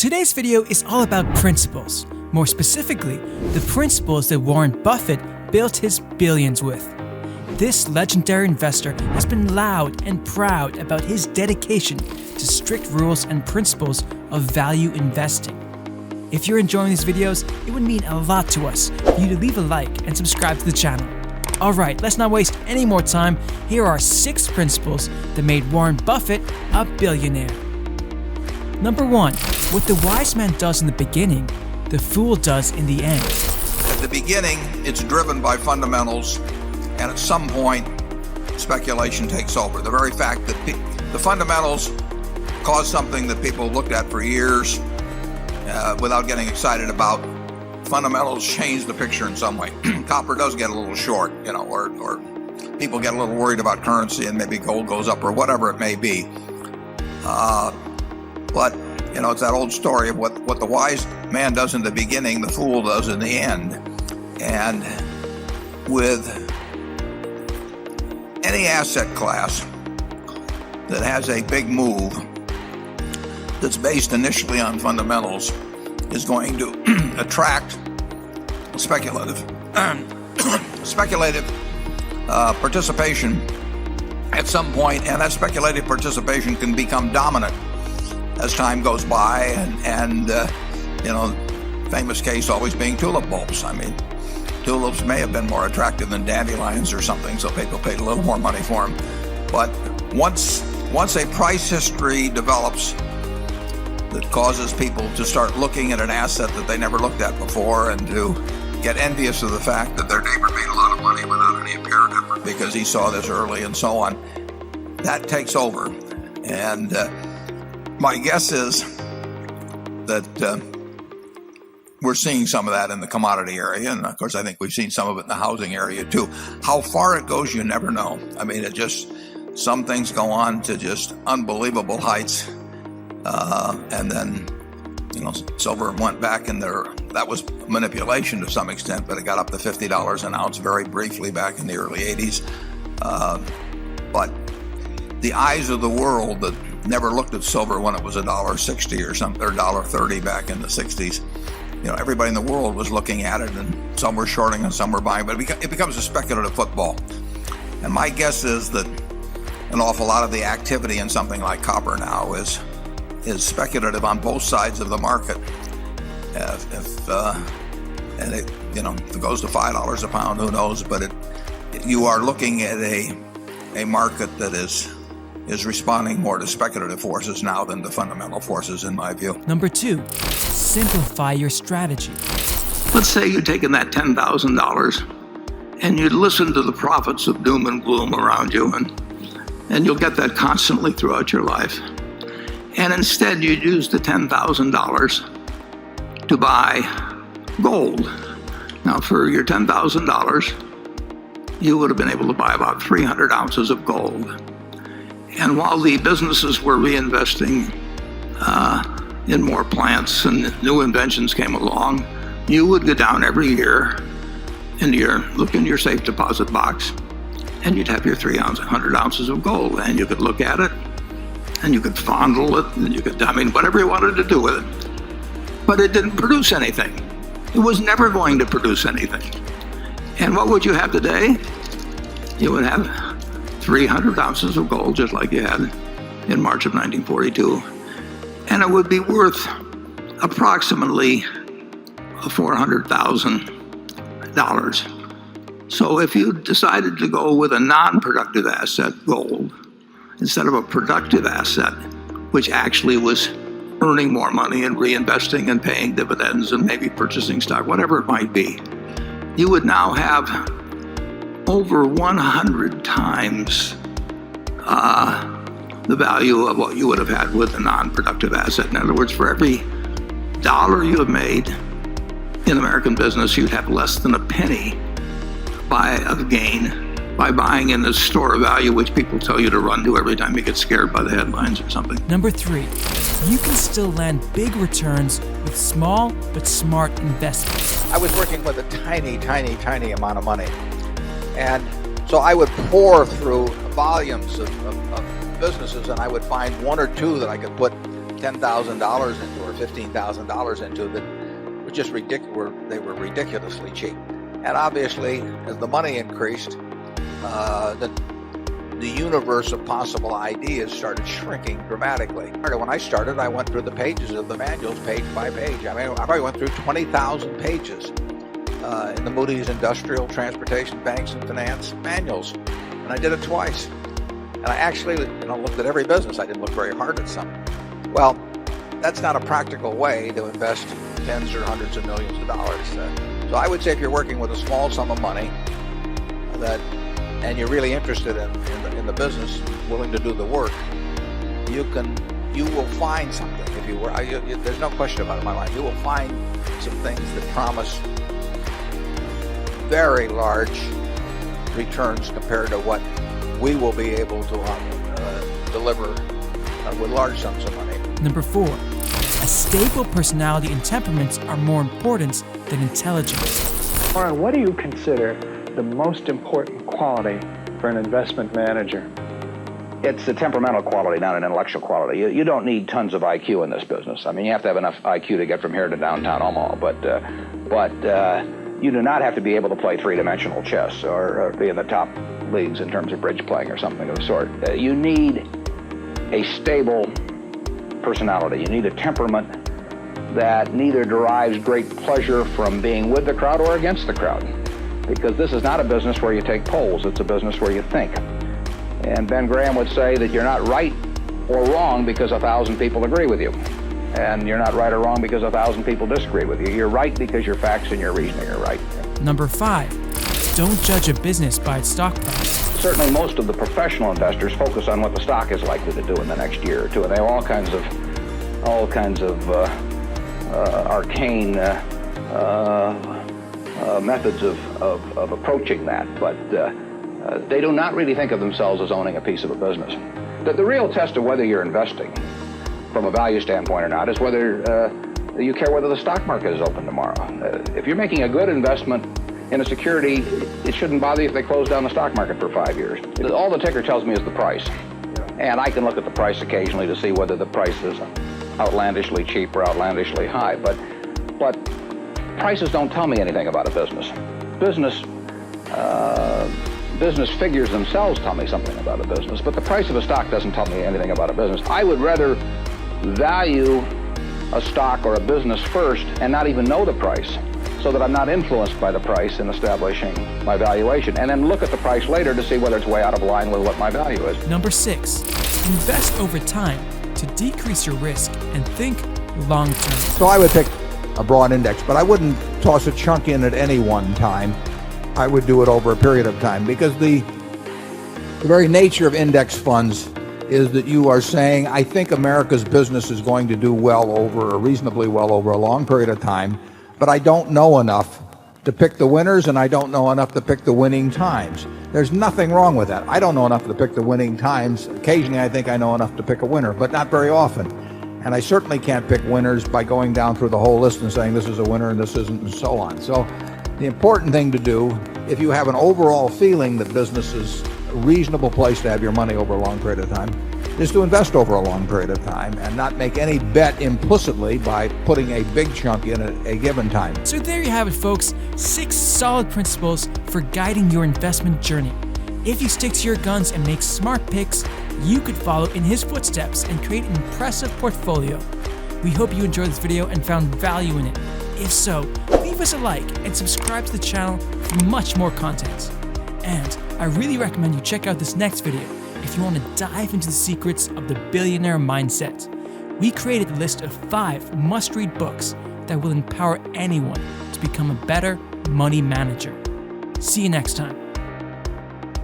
Today's video is all about principles. More specifically, the principles that Warren Buffett built his billions with. This legendary investor has been loud and proud about his dedication to strict rules and principles of value investing. If you're enjoying these videos, it would mean a lot to us for you to leave a like and subscribe to the channel. Alright, let's not waste any more time. Here are 6 principles that made Warren Buffett a billionaire. Number 1. What the wise man does in the beginning, the fool does in the end. At the beginning, it's driven by fundamentals, and at some point, speculation takes over. The very fact that the fundamentals cause something that people looked at for years without getting excited about. Fundamentals change the picture in some way. Copper does get a little short, or people get a little worried about currency and maybe gold goes up or whatever it may be. But it's that old story of what the wise man does in the beginning, the fool does in the end. And with any asset class that has a big move that's based initially on fundamentals is going to attract speculative participation at some point, and that speculative participation can become dominant as time goes by, and famous case always being tulip bulbs. I mean, tulips may have been more attractive than dandelions or something, so people paid a little more money for them. But once a price history develops that causes people to start looking at an asset that they never looked at before and to get envious of the fact that their neighbor made a lot of money without any apparent effort because he saw this early and so on, that takes over. And my guess is that we're seeing some of that in the commodity area, and of course I think we've seen some of it in the housing area too. How far it goes, you never know. I mean, some things go on to just unbelievable heights. And then, silver went back in there. That was manipulation to some extent, but it got up to $50 an ounce very briefly back in the early 80s. But the eyes of the world that never looked at silver when it was $1.60 or something, or $1.30 back in the 60s, everybody in the world was looking at it, and some were shorting and some were buying, but it becomes a speculative football. And my guess is that an awful lot of the activity in something like copper now is speculative on both sides of the market. If it goes to $5 a pound, who knows? But you are looking at a market that is responding more to speculative forces now than to fundamental forces, in my view. Number 2, simplify your strategy. Let's say you've taken that $10,000 and you listen to the prophets of doom and gloom around you, and you'll get that constantly throughout your life. And instead you'd use the $10,000 to buy gold. Now, for your $10,000, you would have been able to buy about 300 ounces of gold. And while the businesses were reinvesting in more plants and new inventions came along, you would go down every year look in your safe deposit box, and you'd have your 300 ounces of gold, and you could look at it, and you could fondle it, and whatever you wanted to do with it. But it didn't produce anything. It was never going to produce anything. And what would you have today? You would have 300 ounces of gold, just like you had in March of 1942. And it would be worth approximately $400,000. So if you decided to go with a non-productive asset, gold, instead of a productive asset, which actually was earning more money and reinvesting and paying dividends and maybe purchasing stock, whatever it might be, you would now have over 100 times the value of what you would have had with a non-productive asset. In other words, for every dollar you have made in American business, you'd have less than a penny of gain by buying in the store of value, which people tell you to run to every time you get scared by the headlines or something. Number 3, you can still land big returns with small but smart investments. I was working with a tiny amount of money. And so I would pour through volumes of businesses, and I would find one or two that I could put $10,000 into or $15,000 into that were just ridiculous. They were ridiculously cheap. And obviously, as the money increased, the universe of possible ideas started shrinking dramatically. When I started, I went through the pages of the manuals page by page. I mean, I probably went through 20,000 pages in the Moody's Industrial, Transportation, Banks, and Finance manuals. And I did it twice. And I actually looked at every business. I didn't look very hard at some. Well, that's not a practical way to invest tens or hundreds of millions of dollars. So I would say if you're working with a small sum of money and you're really interested in the business, willing to do the work, you will find something. If you were, there's no question about it in my mind. You will find some things that promise very large returns compared to what we will be able to deliver with large sums of money. Number 4, a stable personality and temperaments are more important than intelligence. Warren, what do you consider the most important quality for an investment manager? It's a temperamental quality, not an intellectual quality. You don't need tons of IQ in this business. I mean, you have to have enough IQ to get from here to downtown Omaha, but you do not have to be able to play three-dimensional chess or be in the top leagues in terms of bridge playing or something of the sort. You need a stable personality. You need a temperament that neither derives great pleasure from being with the crowd or against the crowd. Because this is not a business where you take polls, it's a business where you think. And Ben Graham would say that you're not right or wrong because 1,000 people agree with you. And you're not right or wrong because 1,000 people disagree with you. You're right because your facts and your reasoning are right. Number 5, don't judge a business by its stock price. Certainly most of the professional investors focus on what the stock is likely to do in the next year or two, and they have all kinds of arcane methods of approaching that, but they do not really think of themselves as owning a piece of a business. The real test of whether you're investing from a value standpoint or not is whether you care whether the stock market is open tomorrow. If you're making a good investment in a security, it shouldn't bother you if they close down the stock market for 5 years. All the ticker tells me is the price. And I can look at the price occasionally to see whether the price is outlandishly cheap or outlandishly high. But prices don't tell me anything about a business. Business figures themselves tell me something about a business, but the price of a stock doesn't tell me anything about a business. I would rather value a stock or a business first and not even know the price, so that I'm not influenced by the price in establishing my valuation, and then look at the price later to see whether it's way out of line with what my value is. Number 6, invest over time to decrease your risk and think long term. So I would pick a broad index, but I wouldn't toss a chunk in at any one time. I would do it over a period of time, because the very nature of index funds is that you are saying, I think America's business is going to do reasonably well over a long period of time, but I don't know enough to pick the winners, and I don't know enough to pick the winning times. There's nothing wrong with that. I don't know enough to pick the winning times. Occasionally I think I know enough to pick a winner, but not very often. And I certainly can't pick winners by going down through the whole list and saying this is a winner and this isn't, and so on. So the important thing to do, if you have an overall feeling that business is a reasonable place to have your money over a long period of time, is to invest over a long period of time and not make any bet implicitly by putting a big chunk in at a given time. So there you have it, folks. 6 solid principles for guiding your investment journey. If you stick to your guns and make smart picks, you could follow in his footsteps and create an impressive portfolio. We hope you enjoyed this video and found value in it. If so, leave us a like and subscribe to the channel for much more content. And I really recommend you check out this next video if you want to dive into the secrets of the billionaire mindset. We created a list of 5 must-read books that will empower anyone to become a better money manager. See you next time.